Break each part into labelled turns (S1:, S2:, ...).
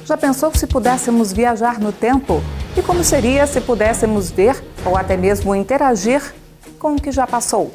S1: Já pensou se pudéssemos viajar no tempo? E como seria se pudéssemos ver ou até mesmo interagir com o que já passou?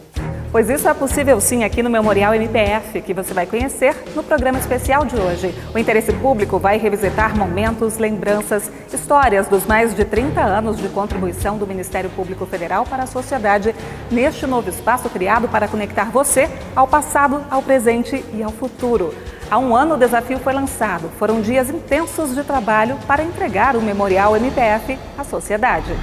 S1: Pois isso é possível sim aqui no Memorial MPF, que você vai conhecer no programa especial de hoje. O Interesse Público vai revisitar momentos, lembranças, histórias dos mais de 30 anos de contribuição do Ministério Público Federal para a sociedade neste novo espaço criado para conectar você ao passado, ao presente e ao futuro. Há um ano o desafio foi lançado. Foram dias intensos de trabalho para entregar o Memorial MPF à sociedade.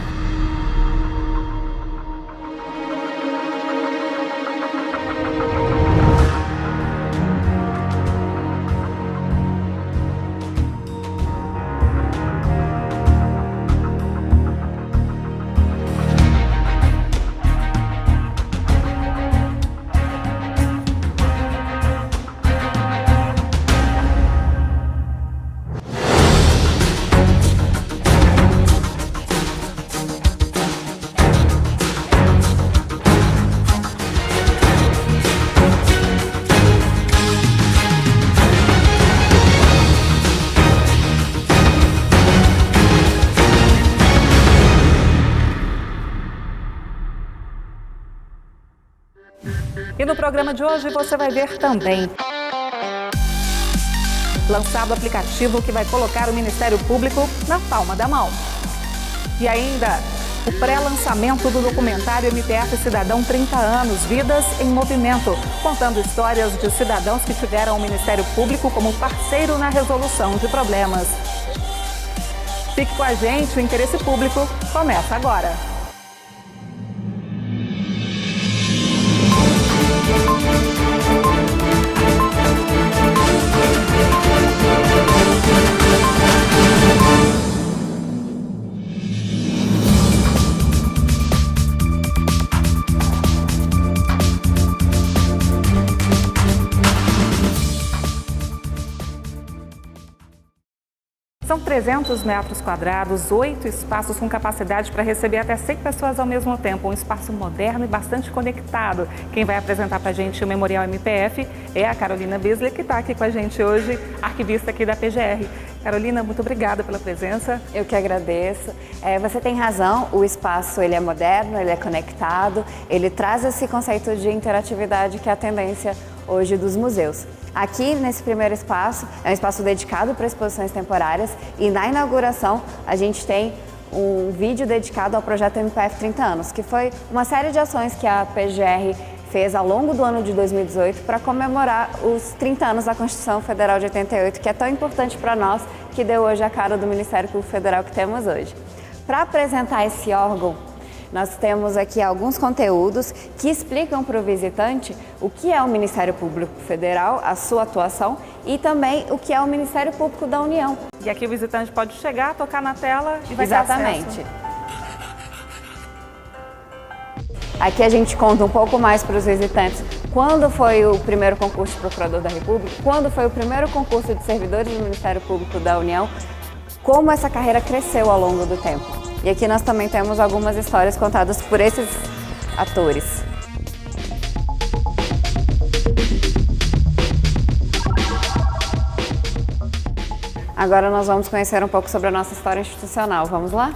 S1: E no programa de hoje você vai ver também lançado o aplicativo que vai colocar o Ministério Público na palma da mão. E ainda o pré-lançamento do documentário MPF Cidadão 30 anos, Vidas em Movimento, contando histórias de cidadãos que tiveram o Ministério Público como parceiro na resolução de problemas. Fique com a gente, o Interesse Público começa agora. São 300 metros quadrados, 8 espaços com capacidade para receber até 100 pessoas ao mesmo tempo. Um espaço moderno e bastante conectado. Quem vai apresentar para a gente o Memorial MPF é a Carolina Bisley, que está aqui com a gente hoje, arquivista aqui da PGR. Carolina, muito obrigada pela presença.
S2: Eu que agradeço. Você tem razão, o espaço ele é moderno, ele é conectado, ele traz esse conceito de interatividade que é a tendência hoje dos museus. Aqui, nesse primeiro espaço, é um espaço dedicado para exposições temporárias e na inauguração a gente tem um vídeo dedicado ao projeto MPF 30 anos, que foi uma série de ações que a PGR fez ao longo do ano de 2018 para comemorar os 30 anos da Constituição Federal de 88, que é tão importante para nós, que deu hoje a cara do Ministério Público Federal que temos hoje. Para apresentar esse órgão, nós temos aqui alguns conteúdos que explicam para o visitante o que é o Ministério Público Federal, a sua atuação e também o que é o Ministério Público da União.
S1: E aqui o visitante pode chegar, tocar na tela e vai ter
S2: Exatamente.
S1: acesso.
S2: Aqui a gente conta um pouco mais para os visitantes quando foi o primeiro concurso de Procurador da República, quando foi o primeiro concurso de servidores do Ministério Público da União, como essa carreira cresceu ao longo do tempo. E aqui nós também temos algumas histórias contadas por esses atores. Agora nós vamos conhecer um pouco sobre a nossa história institucional. Vamos lá?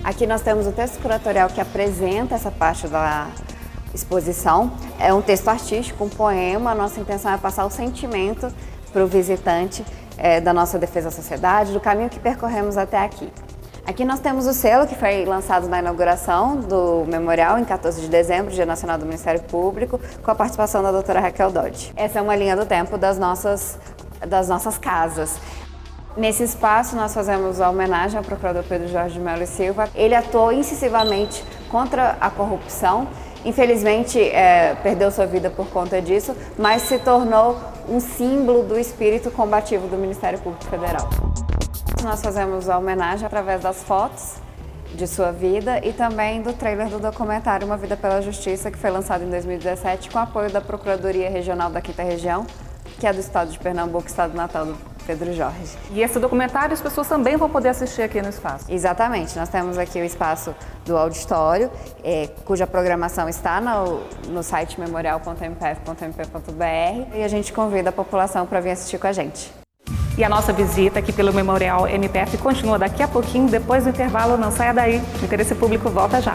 S2: Aqui nós temos o texto curatorial que apresenta essa parte da exposição. É um texto artístico, um poema. A nossa intenção é passar o sentimento para o visitante da nossa defesa à sociedade, do caminho que percorremos até aqui. Aqui nós temos o selo que foi lançado na inauguração do Memorial em 14 de dezembro, Dia Nacional do Ministério Público, com a participação da doutora Raquel Dodge. Essa é uma linha do tempo das nossas casas. Nesse espaço nós fazemos a homenagem ao procurador Pedro Jorge de Mello e Silva. Ele atuou incisivamente contra a corrupção. Infelizmente, perdeu sua vida por conta disso, mas se tornou um símbolo do espírito combativo do Ministério Público Federal. Nós fazemos a homenagem através das fotos de sua vida e também do trailer do documentário Uma Vida pela Justiça, que foi lançado em 2017 com apoio da Procuradoria Regional da 5ª Região, que é do estado de Pernambuco, estado natal do Pedro Jorge.
S1: E esse documentário as pessoas também vão poder assistir aqui no espaço?
S2: Exatamente, nós temos aqui o espaço do auditório, cuja programação está no site memorial.mpf.mp.br e a gente convida a população para vir assistir com a gente.
S1: E a nossa visita aqui pelo Memorial MPF continua daqui a pouquinho, depois do intervalo. Não saia daí, o Interesse Público volta já.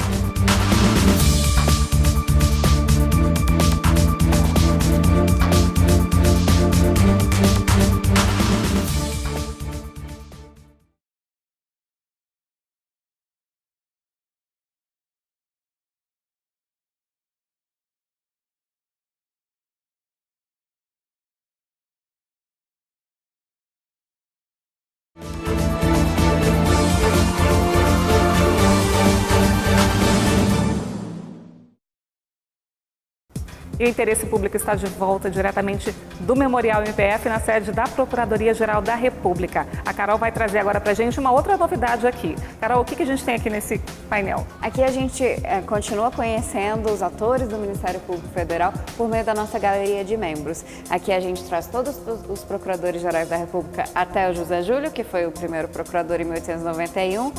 S1: E o Interesse Público está de volta diretamente do Memorial MPF na sede da Procuradoria-Geral da República. A Carol vai trazer agora para a gente uma outra novidade aqui. Carol, o que a gente tem aqui nesse painel?
S2: Aqui a gente continua conhecendo os atores do Ministério Público Federal por meio da nossa galeria de membros. Aqui a gente traz todos os procuradores-gerais da República até o José Júlio, que foi o primeiro procurador em 1891.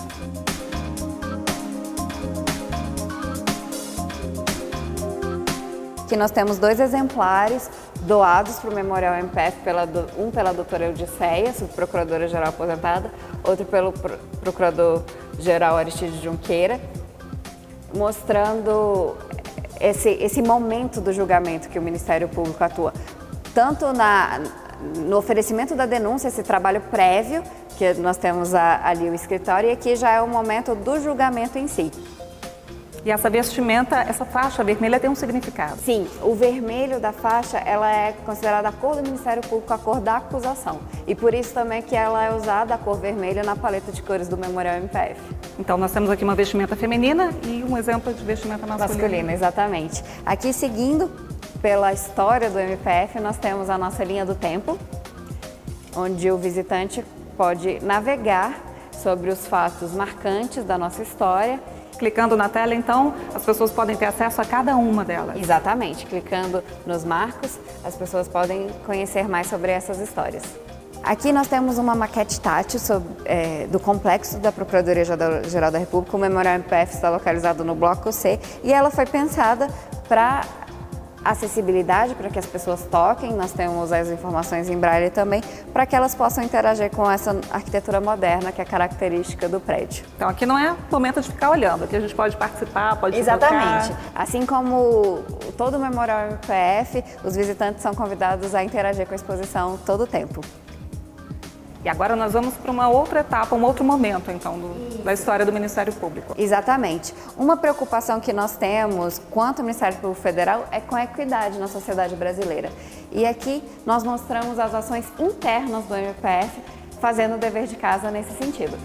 S2: Aqui nós temos 2 exemplares doados para o Memorial MPF, um pela doutora Eudicéia, subprocuradora-geral aposentada, outro pelo procurador-geral Aristides Junqueira, mostrando esse momento do julgamento que o Ministério Público atua, tanto no oferecimento da denúncia, esse trabalho prévio, que nós temos ali o escritório, e aqui já é o momento do julgamento em si.
S1: E essa vestimenta, essa faixa vermelha tem um significado?
S2: Sim, o vermelho da faixa, ela é considerada a cor do Ministério Público, a cor da acusação. E por isso também que ela é usada, a cor vermelha, na paleta de cores do Memorial MPF.
S1: Então nós temos aqui uma vestimenta feminina e um exemplo de vestimenta masculina.
S2: Masculina, exatamente. Aqui, seguindo pela história do MPF, nós temos a nossa linha do tempo, onde o visitante pode navegar sobre os fatos marcantes da nossa história.
S1: Clicando na tela, então, as pessoas podem ter acesso a cada uma delas.
S2: Exatamente. Clicando nos marcos, as pessoas podem conhecer mais sobre essas histórias. Aqui nós temos uma maquete tátil do complexo da Procuradoria-Geral da República. O Memorial MPF está localizado no Bloco C e ela foi pensada para acessibilidade, para que as pessoas toquem. Nós temos as informações em braille também, para que elas possam interagir com essa arquitetura moderna que é característica do prédio.
S1: Então aqui não é momento de ficar olhando, aqui a gente pode participar, pode
S2: Exatamente.
S1: tocar.
S2: Assim como todo o Memorial MPF, os visitantes são convidados a interagir com a exposição todo o tempo.
S1: E agora nós vamos para uma outra etapa, um outro momento, então, da história do Ministério Público.
S2: Exatamente. Uma preocupação que nós temos quanto ao Ministério Público Federal é com a equidade na sociedade brasileira. E aqui nós mostramos as ações internas do MPF, fazendo o dever de casa nesse sentido.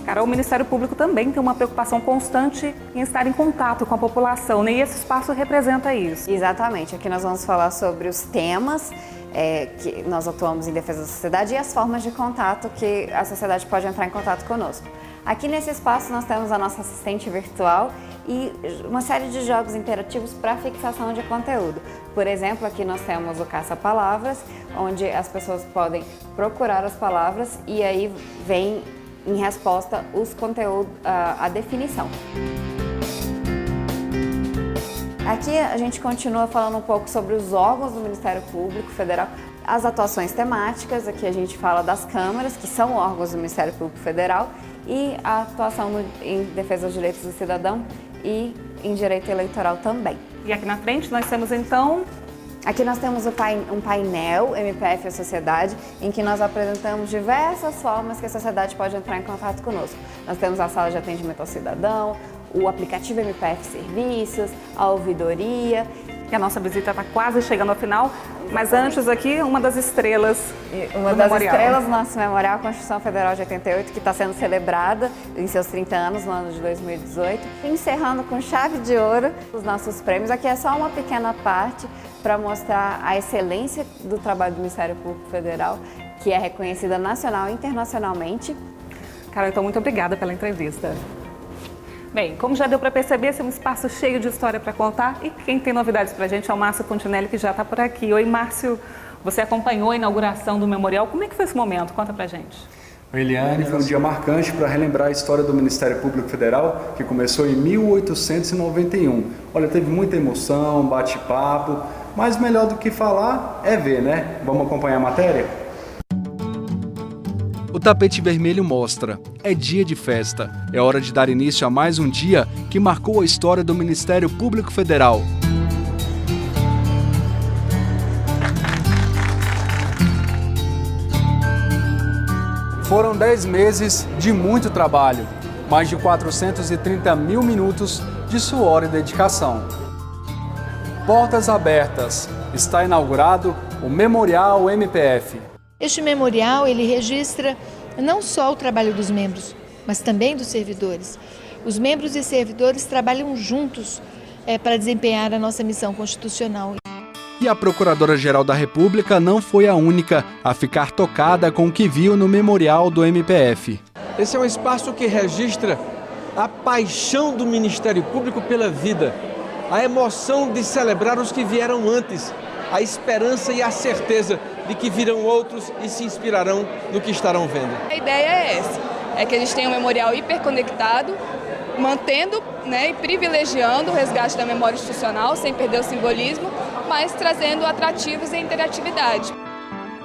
S1: Carol, o Ministério Público também tem uma preocupação constante em estar em contato com a população, né? E esse espaço representa isso.
S2: Exatamente. Aqui nós vamos falar sobre os temas que nós atuamos em defesa da sociedade e as formas de contato que a sociedade pode entrar em contato conosco. Aqui nesse espaço nós temos a nossa assistente virtual e uma série de jogos interativos para fixação de conteúdo. Por exemplo, aqui nós temos o Caça-Palavras, onde as pessoas podem procurar as palavras e aí vem em resposta os conteúdos, a definição. Aqui a gente continua falando um pouco sobre os órgãos do Ministério Público Federal, as atuações temáticas. Aqui a gente fala das câmaras, que são órgãos do Ministério Público Federal, e a atuação em defesa dos direitos do cidadão e em direito eleitoral também.
S1: E aqui na frente nós temos então...
S2: Aqui nós temos um painel MPF e a Sociedade, em que nós apresentamos diversas formas que a sociedade pode entrar em contato conosco. Nós temos a sala de atendimento ao cidadão, o aplicativo MPF Serviços, a ouvidoria.
S1: E a nossa visita está quase chegando ao final, mas antes aqui, uma das estrelas
S2: Uma das estrelas do nosso memorial, a Constituição Federal de 88, que está sendo celebrada em seus 30 anos, no ano de 2018. Encerrando com chave de ouro os nossos prêmios. Aqui é só uma pequena parte para mostrar a excelência do trabalho do Ministério Público Federal, que é reconhecida nacional e internacionalmente.
S1: Carol, então muito obrigada pela entrevista. Bem, como já deu para perceber, esse é um espaço cheio de história para contar e quem tem novidades para a gente é o Márcio Fontinelli, que já está por aqui. Oi, Márcio, Você acompanhou a inauguração do memorial. Como é que foi esse momento? Conta pra gente.
S3: Eliane, foi um dia marcante para relembrar a história do Ministério Público Federal, que começou em 1891. Olha, teve muita emoção, bate-papo, mas melhor do que falar é ver, né? Vamos acompanhar a matéria?
S4: O tapete vermelho mostra, é dia de festa. É hora de dar início a mais um dia que marcou a história do Ministério Público Federal. Foram 10 meses de muito trabalho, mais de 430 mil minutos de suor e dedicação. Portas abertas, está inaugurado o Memorial MPF.
S5: Este memorial ele registra não só o trabalho dos membros, mas também dos servidores. Os membros e servidores trabalham juntos para desempenhar a nossa missão constitucional.
S4: E a Procuradora-Geral da República não foi a única a ficar tocada com o que viu no memorial do MPF.
S6: Esse é um espaço que registra a paixão do Ministério Público pela vida, a emoção de celebrar os que vieram antes, a esperança e a certeza de que virão outros e se inspirarão no que estarão vendo.
S7: A ideia é essa, é que a gente tenha um memorial hiperconectado, mantendo, e privilegiando o resgate da memória institucional, sem perder o simbolismo, mas trazendo atrativos e interatividade.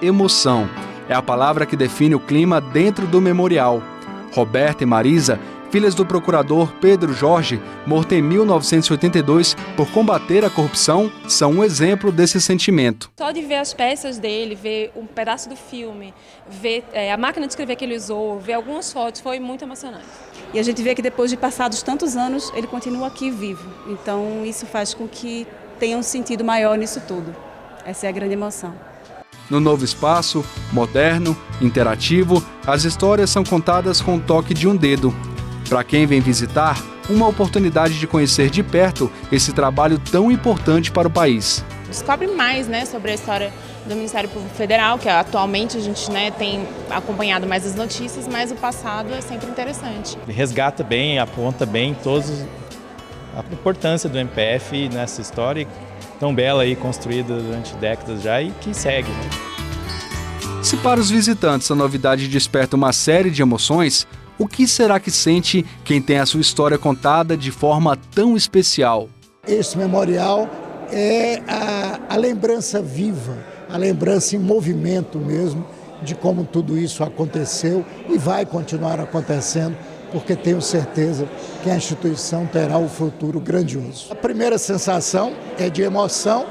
S4: Emoção é a palavra que define o clima dentro do memorial. Roberta e Marisa, filhas do procurador Pedro Jorge, morto em 1982 por combater a corrupção, são um exemplo desse sentimento.
S8: Só de ver as peças dele, ver um pedaço do filme, ver a máquina de escrever que ele usou, ver algumas fotos, foi muito emocionante.
S9: E a gente vê que depois de passados tantos anos, ele continua aqui vivo. Então isso faz com que tenha um sentido maior nisso tudo. Essa é a grande emoção.
S4: No novo espaço, moderno, interativo, as histórias são contadas com o toque de um dedo. Para quem vem visitar, uma oportunidade de conhecer de perto esse trabalho tão importante para o país.
S10: Descobre mais sobre a história do Ministério Público Federal, que atualmente a gente tem acompanhado mais as notícias, mas o passado é sempre interessante.
S11: Resgata bem, aponta bem a importância do MPF nessa história tão bela e construída durante décadas já e que segue.
S4: Se para os visitantes a novidade desperta uma série de emoções, o que será que sente quem tem a sua história contada de forma tão especial?
S12: Esse memorial é a lembrança viva, a lembrança em movimento mesmo de como tudo isso aconteceu e vai continuar acontecendo, porque tenho certeza que a instituição terá um futuro grandioso. A primeira sensação é de emoção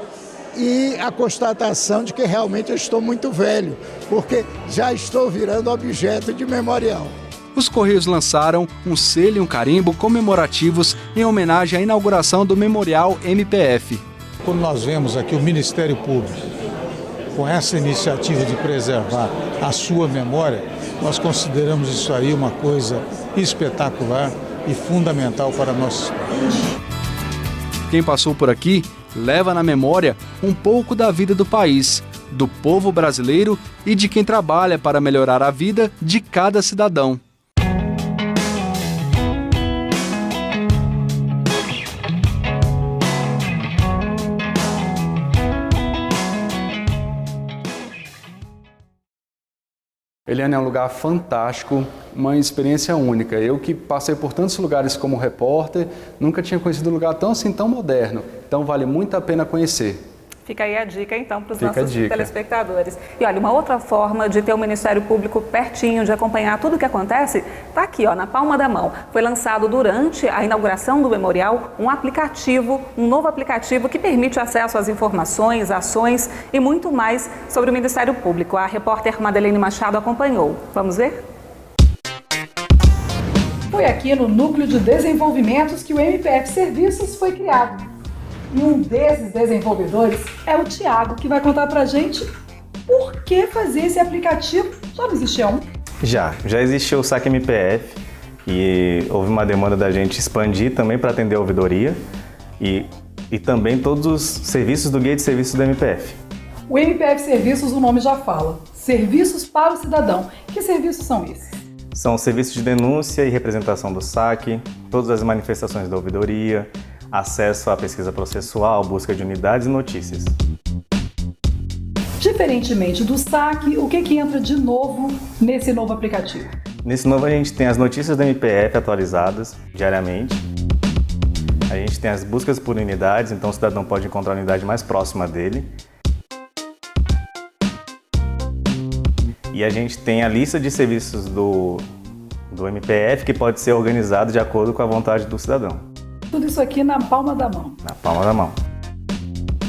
S12: e a constatação de que realmente eu estou muito velho, porque já estou virando objeto de memorial.
S4: Os Correios lançaram um selo e um carimbo comemorativos em homenagem à inauguração do Memorial MPF.
S13: Quando nós vemos aqui o Ministério Público com essa iniciativa de preservar a sua memória, nós consideramos isso aí uma coisa espetacular e fundamental para a nossa história.
S4: Quem passou por aqui leva na memória um pouco da vida do país, do povo brasileiro e de quem trabalha para melhorar a vida de cada cidadão.
S3: Eliane, é um lugar fantástico, uma experiência única. Eu que passei por tantos lugares como repórter, nunca tinha conhecido um lugar tão moderno. Então vale muito a pena conhecer.
S1: Fica aí a dica, então, para os nossos telespectadores. E olha, uma outra forma de ter o Ministério Público pertinho, de acompanhar tudo o que acontece, está aqui, na palma da mão. Foi lançado durante a inauguração do memorial um novo aplicativo que permite acesso às informações, ações e muito mais sobre o Ministério Público. A repórter Madeleine Machado acompanhou. Vamos ver?
S14: Foi aqui no Núcleo de Desenvolvimentos que o MPF Serviços foi criado. E um desses desenvolvedores é o Thiago, que vai contar pra gente por que fazer esse aplicativo. Já não existia um?
S15: Já existiu o Saque MPF e houve uma demanda da gente expandir também para atender a ouvidoria e também todos os serviços do Guia de Serviços do MPF.
S14: O MPF Serviços, o nome já fala. Serviços para o cidadão. Que serviços são esses?
S15: São serviços de denúncia e representação do saque, todas as manifestações da ouvidoria, acesso à pesquisa processual, busca de unidades e notícias.
S14: diferentemente do saque, o que entra de novo nesse novo aplicativo?
S15: Nesse novo a gente tem as notícias do MPF atualizadas diariamente. A gente tem as buscas por unidades, então o cidadão pode encontrar a unidade mais próxima dele. E a gente tem a lista de serviços do MPF que pode ser organizado de acordo com a vontade do cidadão.
S14: Tudo isso aqui na palma da mão.
S15: Na palma da mão.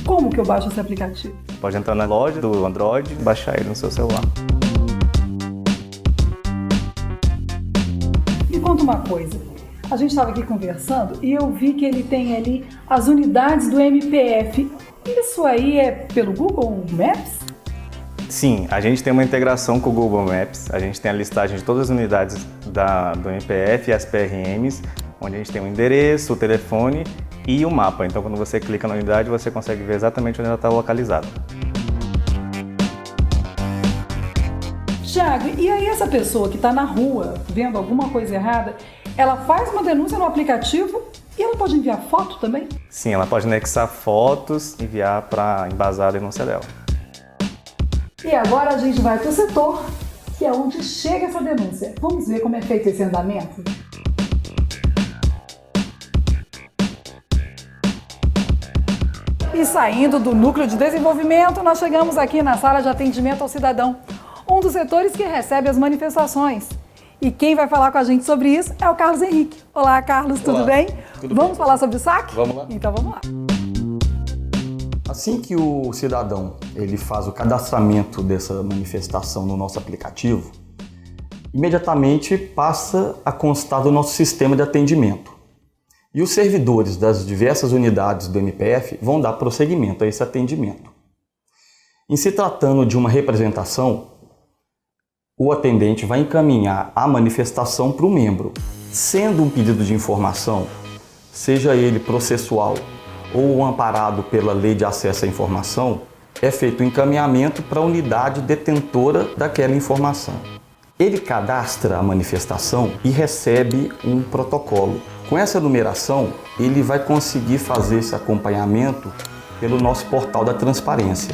S14: Como que eu baixo esse aplicativo?
S15: Pode entrar na loja do Android e baixar ele no seu celular.
S14: Me conta uma coisa. A gente estava aqui conversando e eu vi que ele tem ali as unidades do MPF. Isso aí é pelo Google Maps?
S15: Sim, a gente tem uma integração com o Google Maps. A gente tem a listagem de todas as unidades do MPF e as PRMs, onde a gente tem o endereço, o telefone e o mapa. Então, quando você clica na unidade, você consegue ver exatamente onde ela está localizada.
S14: Thiago, e aí essa pessoa que está na rua vendo alguma coisa errada, ela faz uma denúncia no aplicativo e ela pode enviar foto também?
S15: Sim, ela pode anexar fotos e enviar para embasar a denúncia dela.
S14: E agora a gente vai para o setor, que é onde chega essa denúncia. Vamos ver como é feito esse andamento? E saindo do núcleo de desenvolvimento, nós chegamos aqui na sala de atendimento ao cidadão, um dos setores que recebe as manifestações. E quem vai falar com a gente sobre isso é o Carlos Henrique. Olá, Carlos, tudo bem? Vamos falar sobre o saque?
S16: Vamos lá.
S14: Então vamos lá.
S16: Assim que o cidadão ele faz o cadastramento dessa manifestação no nosso aplicativo, imediatamente passa a constar do nosso sistema de atendimento. E os servidores das diversas unidades do MPF vão dar prosseguimento a esse atendimento. Em se tratando de uma representação, o atendente vai encaminhar a manifestação para o membro. Sendo um pedido de informação, seja ele processual ou amparado pela Lei de Acesso à Informação, é feito o encaminhamento para a unidade detentora daquela informação. Ele cadastra a manifestação e recebe um protocolo. Com essa numeração, ele vai conseguir fazer esse acompanhamento pelo nosso portal da transparência.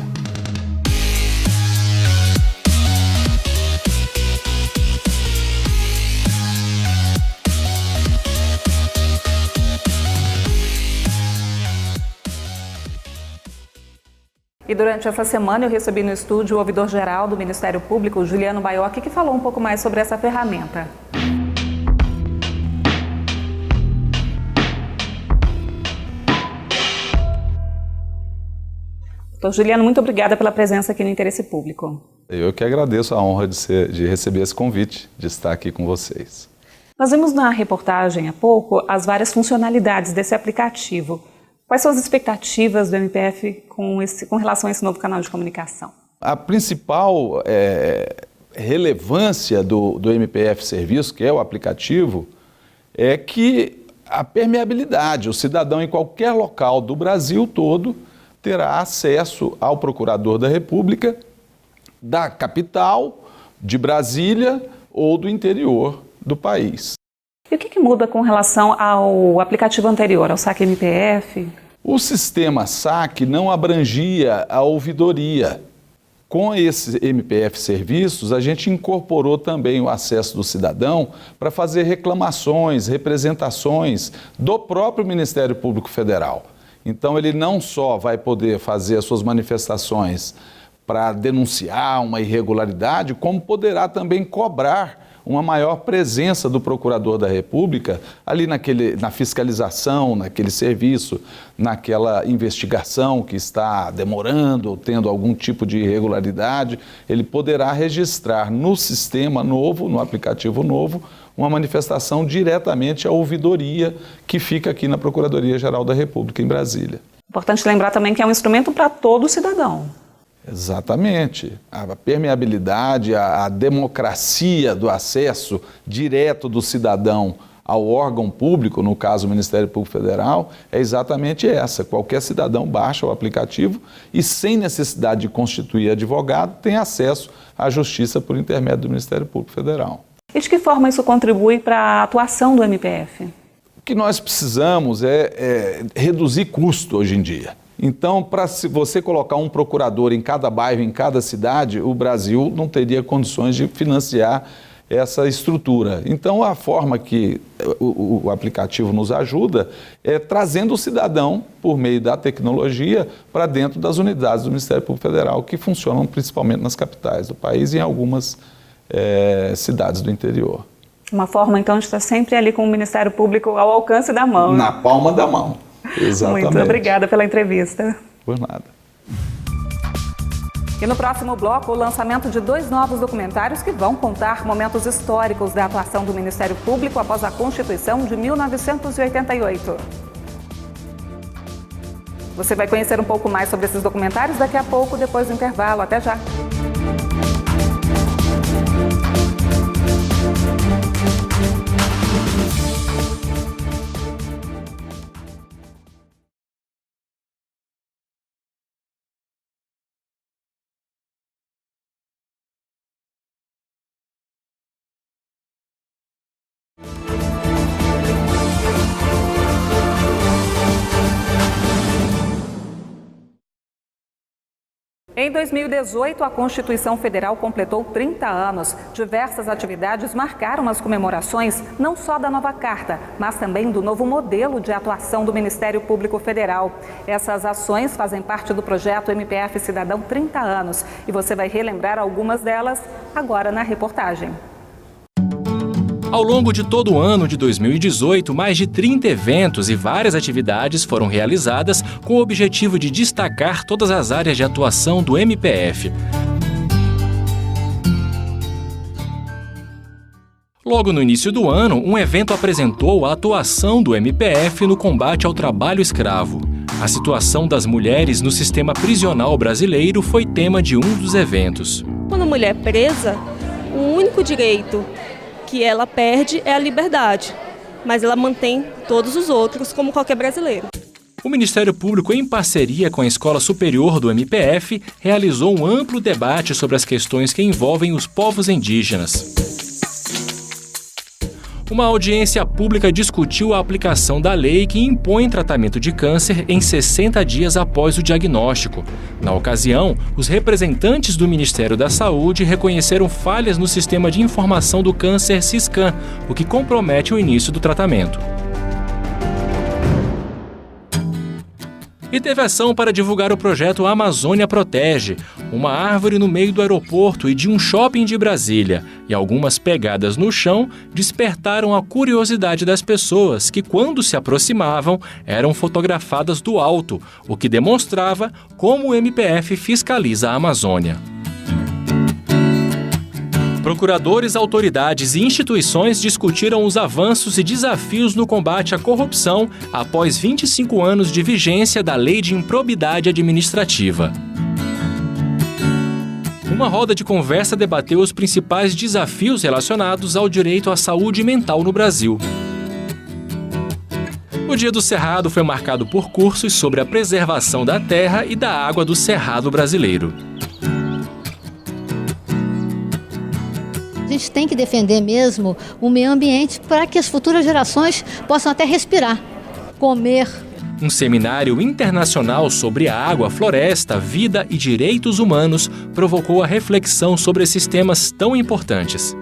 S1: E durante essa semana eu recebi no estúdio o ouvidor-geral do Ministério Público, Juliano Baiocchi, que falou um pouco mais sobre essa ferramenta. Doutor Juliano, muito obrigada pela presença aqui no Interesse Público.
S17: Eu que agradeço a honra de receber esse convite, de estar aqui com vocês.
S1: Nós vimos na reportagem há pouco as várias funcionalidades desse aplicativo. Quais são as expectativas do MPF com relação a esse novo canal de comunicação?
S17: A principal relevância do MPF Serviço, que é o aplicativo, é que a permeabilidade, o cidadão em qualquer local do Brasil todo terá acesso ao Procurador da República da capital, de Brasília ou do interior do país.
S1: E o que muda com relação ao aplicativo anterior, ao Saque MPF?
S17: O sistema Saque não abrangia a ouvidoria. Com esse MPF Serviços, a gente incorporou também o acesso do cidadão para fazer reclamações, representações do próprio Ministério Público Federal. Então, ele não só vai poder fazer as suas manifestações para denunciar uma irregularidade, como poderá também cobrar uma maior presença do Procurador da República ali na fiscalização, naquele serviço, naquela investigação que está demorando ou tendo algum tipo de irregularidade. Ele poderá registrar no sistema novo, no aplicativo novo, uma manifestação diretamente à ouvidoria que fica aqui na Procuradoria-Geral da República, em Brasília.
S1: Importante lembrar também que é um instrumento para todo cidadão.
S17: Exatamente. A permeabilidade, a democracia do acesso direto do cidadão ao órgão público, no caso o Ministério Público Federal, é exatamente essa. Qualquer cidadão baixa o aplicativo e, sem necessidade de constituir advogado, tem acesso à justiça por intermédio do Ministério Público Federal.
S1: E de que forma isso contribui para a atuação do MPF?
S17: O que nós precisamos é reduzir custo hoje em dia. Então, para você colocar um procurador em cada bairro, em cada cidade, o Brasil não teria condições de financiar essa estrutura. Então, a forma que o aplicativo nos ajuda é trazendo o cidadão, por meio da tecnologia, para dentro das unidades do Ministério Público Federal, que funcionam principalmente nas capitais do país e em algumas cidades do interior.
S1: Uma forma, então, de estar sempre ali com o Ministério Público ao alcance da mão.
S17: Na palma da mão, exatamente.
S1: Muito obrigada pela entrevista.
S17: Por nada.
S1: E no próximo bloco, o lançamento de 2 novos documentários que vão contar momentos históricos da atuação do Ministério Público após a Constituição de 1988. Você vai conhecer um pouco mais sobre esses documentários daqui a pouco, depois do intervalo. Até já! Em 2018, a Constituição Federal completou 30 anos. Diversas atividades marcaram as comemorações, não só da nova Carta, mas também do novo modelo de atuação do Ministério Público Federal. Essas ações fazem parte do projeto MPF Cidadão 30 anos e você vai relembrar algumas delas agora na reportagem.
S18: Ao longo de todo o ano de 2018, mais de 30 eventos e várias atividades foram realizadas com o objetivo de destacar todas as áreas de atuação do MPF. Logo no início do ano, um evento apresentou a atuação do MPF no combate ao trabalho escravo. A situação das mulheres no sistema prisional brasileiro foi tema de um dos eventos.
S19: Quando a mulher é presa, o único direito que ela perde é a liberdade, mas ela mantém todos os outros como qualquer brasileiro.
S18: O Ministério Público, em parceria com a Escola Superior do MPF, realizou um amplo debate sobre as questões que envolvem os povos indígenas. Uma audiência pública discutiu a aplicação da lei que impõe tratamento de câncer em 60 dias após o diagnóstico. Na ocasião, os representantes do Ministério da Saúde reconheceram falhas no sistema de informação do câncer Siscan, o que compromete o início do tratamento. E teve ação para divulgar o projeto Amazônia Protege, uma árvore no meio do aeroporto e de um shopping de Brasília. E algumas pegadas no chão despertaram a curiosidade das pessoas que, quando se aproximavam, eram fotografadas do alto, o que demonstrava como o MPF fiscaliza a Amazônia. Procuradores, autoridades e instituições discutiram os avanços e desafios no combate à corrupção após 25 anos de vigência da Lei de Improbidade Administrativa. Uma roda de conversa debateu os principais desafios relacionados ao direito à saúde mental no Brasil. O Dia do Cerrado foi marcado por cursos sobre a preservação da terra e da água do Cerrado brasileiro.
S20: A gente tem que defender mesmo o meio ambiente para que as futuras gerações possam até respirar, comer.
S18: Um seminário internacional sobre a água, floresta, vida e direitos humanos provocou a reflexão sobre esses temas tão importantes.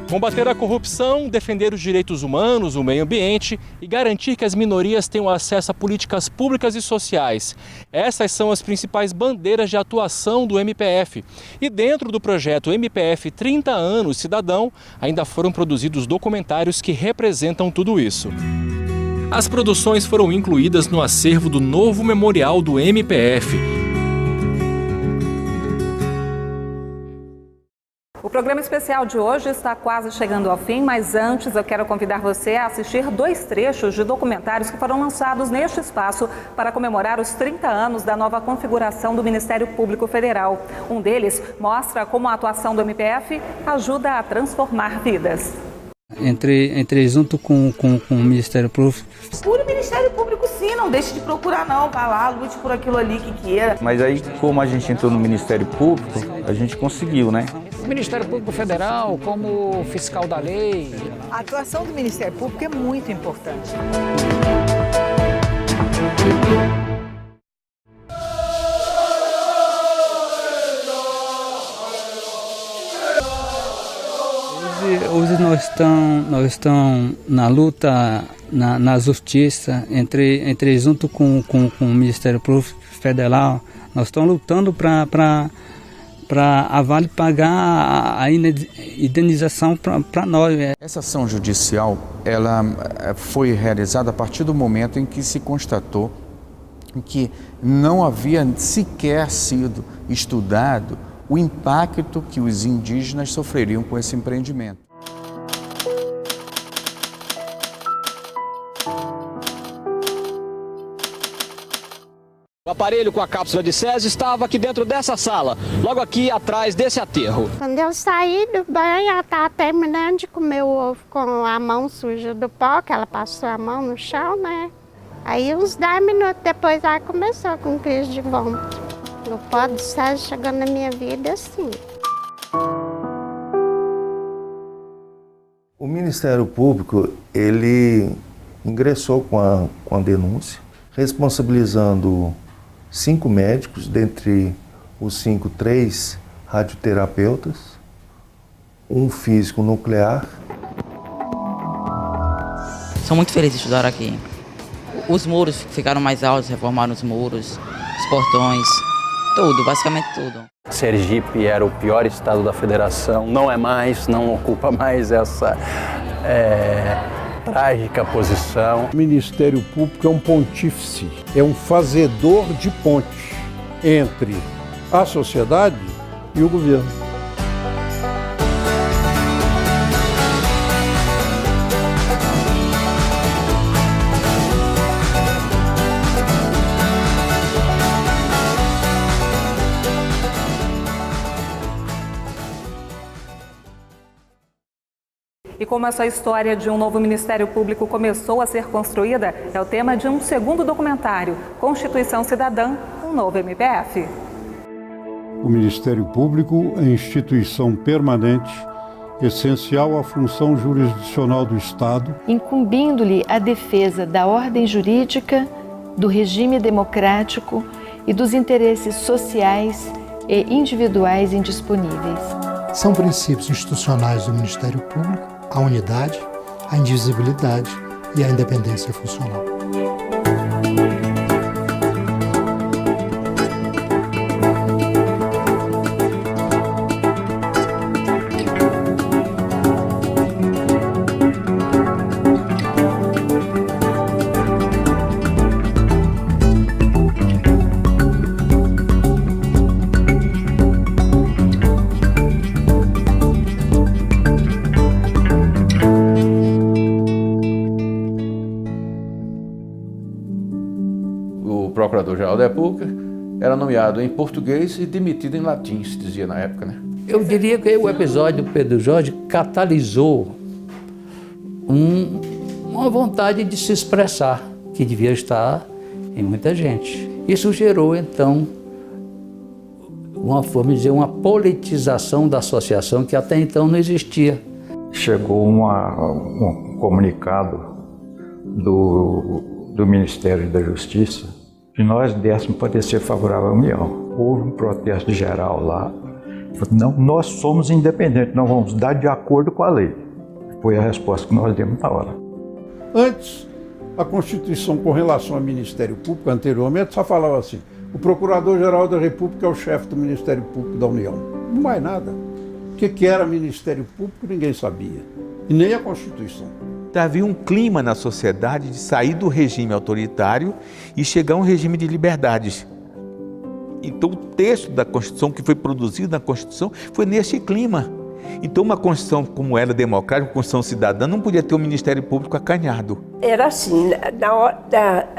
S18: Combater a corrupção, defender os direitos humanos, o meio ambiente e garantir que as minorias tenham acesso a políticas públicas e sociais. Essas são as principais bandeiras de atuação do MPF. E dentro do projeto MPF 30 anos Cidadão, ainda foram produzidos documentários que representam tudo isso. As produções foram incluídas no acervo do novo memorial do MPF.
S1: O programa especial de hoje está quase chegando ao fim, mas antes eu quero convidar você a assistir 2 trechos de documentários que foram lançados neste espaço para comemorar os 30 anos da nova configuração do Ministério Público Federal. Um deles mostra como a atuação do MPF ajuda a transformar vidas.
S21: Junto com o Ministério Público.
S22: Procure o Ministério Público sim, não deixe de procurar não, vá lá, lute por aquilo ali que queira.
S23: Mas aí, como a gente entrou no Ministério Público, a gente conseguiu, né?
S24: O Ministério Público Federal, como fiscal da lei.
S25: A atuação do Ministério Público é muito importante.
S21: Hoje nós estamos na luta, na justiça, junto com o Ministério Público Federal, nós estamos lutando para a Vale pagar a indenização para nós.
S2: Essa ação judicial ela foi realizada a partir do momento em que se constatou que não havia sequer sido estudado o impacto que os indígenas sofreriam com esse empreendimento.
S5: O aparelho com a cápsula de Césio estava aqui dentro dessa sala, logo aqui atrás desse aterro.
S6: Quando eu saí do banho, ela estava terminando de comer o ovo com a mão suja do pó, que ela passou a mão no chão, né? Aí uns 10 minutos depois ela começou com crise de vômito. O pó do Césio chegou na minha vida assim.
S7: O Ministério Público, ele ingressou com a denúncia, responsabilizando 5 médicos, dentre os 5, 3 radioterapeutas, um físico nuclear.
S25: Sou muito feliz de estudar aqui. Os muros ficaram mais altos, reformaram os muros, os portões, tudo, basicamente tudo.
S26: Sergipe era o pior estado da federação, não é mais, não ocupa mais essa trágica posição.
S27: O Ministério Público é um pontífice, é um fazedor de ponte entre a sociedade e o governo.
S1: E como essa história de um novo Ministério Público começou a ser construída, é o tema de um segundo documentário, Constituição Cidadã, um novo MPF.
S28: O Ministério Público é instituição permanente, essencial à função jurisdicional do Estado,
S29: incumbindo-lhe a defesa da ordem jurídica, do regime democrático e dos interesses sociais e individuais indisponíveis.
S12: São princípios institucionais do Ministério Público a unidade, a indivisibilidade e a independência funcional.
S30: O Procurador-Geral da República era nomeado em português e demitido em latim, se dizia na época, né?
S31: Eu diria que o episódio do Pedro Jorge catalisou uma vontade de se expressar, que devia estar em muita gente. Isso gerou, então, uma politização da associação que até então não existia.
S23: Chegou um comunicado do Ministério da Justiça que nós dessemos parecer favorável à União. Houve um protesto geral lá. Não, nós somos independentes, nós vamos dar de acordo com a lei. Foi a resposta que nós demos na hora.
S27: Antes, a Constituição com relação ao Ministério Público, anteriormente, só falava assim: o Procurador-Geral da República é o chefe do Ministério Público da União. Não mais nada. O que era Ministério Público ninguém sabia. E nem a Constituição.
S32: Havia um clima na sociedade de sair do regime autoritário e chegar a um regime de liberdades. Então o texto da Constituição, que foi produzido na Constituição, foi nesse clima. Então uma Constituição como era democrática, uma Constituição cidadã, não podia ter um Ministério Público acanhado.
S33: Era assim,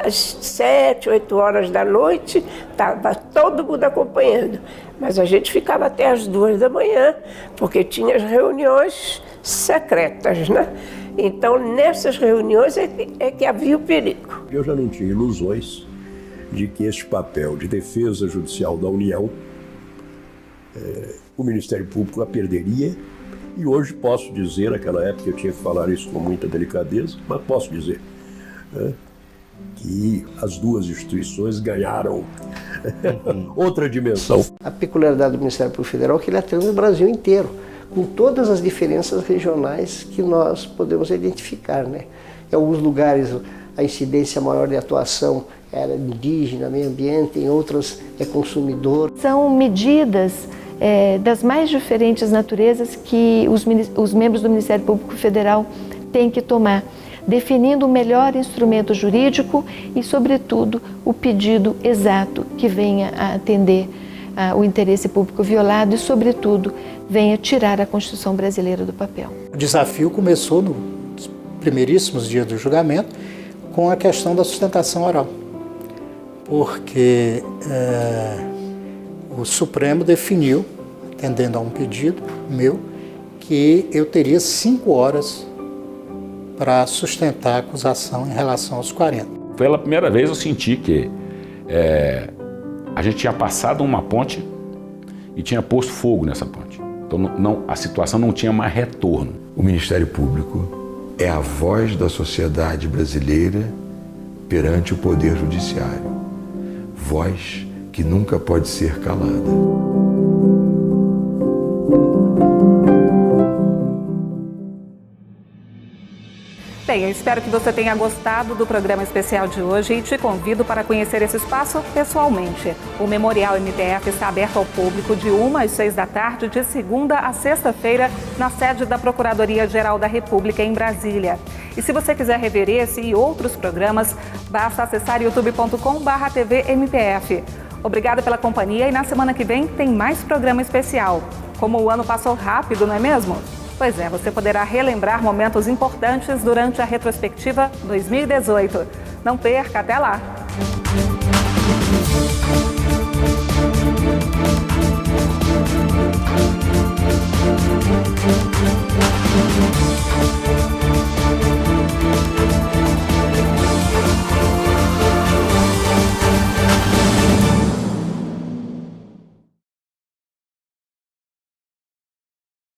S33: às 7, 8 horas da noite, estava todo mundo acompanhando. Mas a gente ficava até as 2 da manhã, porque tinha as reuniões secretas, né? Então, nessas reuniões é que havia o perigo.
S34: Eu já não tinha ilusões de que este papel de defesa judicial da União, o Ministério Público a perderia. E hoje posso dizer, naquela época eu tinha que falar isso com muita delicadeza, mas posso dizer, que as duas instituições ganharam outra dimensão.
S3: A peculiaridade do Ministério Público Federal é que ele atende o Brasil inteiro, com todas as diferenças regionais que nós podemos identificar, né? Em alguns lugares a incidência maior de atuação era indígena, meio ambiente, em outras é consumidor.
S29: São medidas das mais diferentes naturezas que os membros do Ministério Público Federal têm que tomar, definindo o melhor instrumento jurídico e, sobretudo, o pedido exato que venha a atender o interesse público violado e, sobretudo, venha tirar a Constituição brasileira do papel.
S4: O desafio começou nos primeiríssimos dias do julgamento com a questão da sustentação oral, porque o Supremo definiu, atendendo a um pedido meu, que eu teria 5 horas para sustentar a acusação em relação aos 40.
S8: Pela primeira vez eu senti que a gente tinha passado uma ponte e tinha posto fogo nessa ponte. Então a situação não tinha mais retorno.
S34: O Ministério Público é a voz da sociedade brasileira perante o Poder Judiciário. Voz que nunca pode ser calada.
S1: Bem, eu espero que você tenha gostado do programa especial de hoje e te convido para conhecer esse espaço pessoalmente. O Memorial MPF está aberto ao público de 1 às 6 da tarde, de segunda a sexta-feira, na sede da Procuradoria-Geral da República, em Brasília. E se você quiser rever esse e outros programas, basta acessar youtube.com/tvmpf. Obrigada pela companhia e na semana que vem tem mais programa especial. Como o ano passou rápido, não é mesmo? Pois é, você poderá relembrar momentos importantes durante a retrospectiva 2018. Não perca, até lá!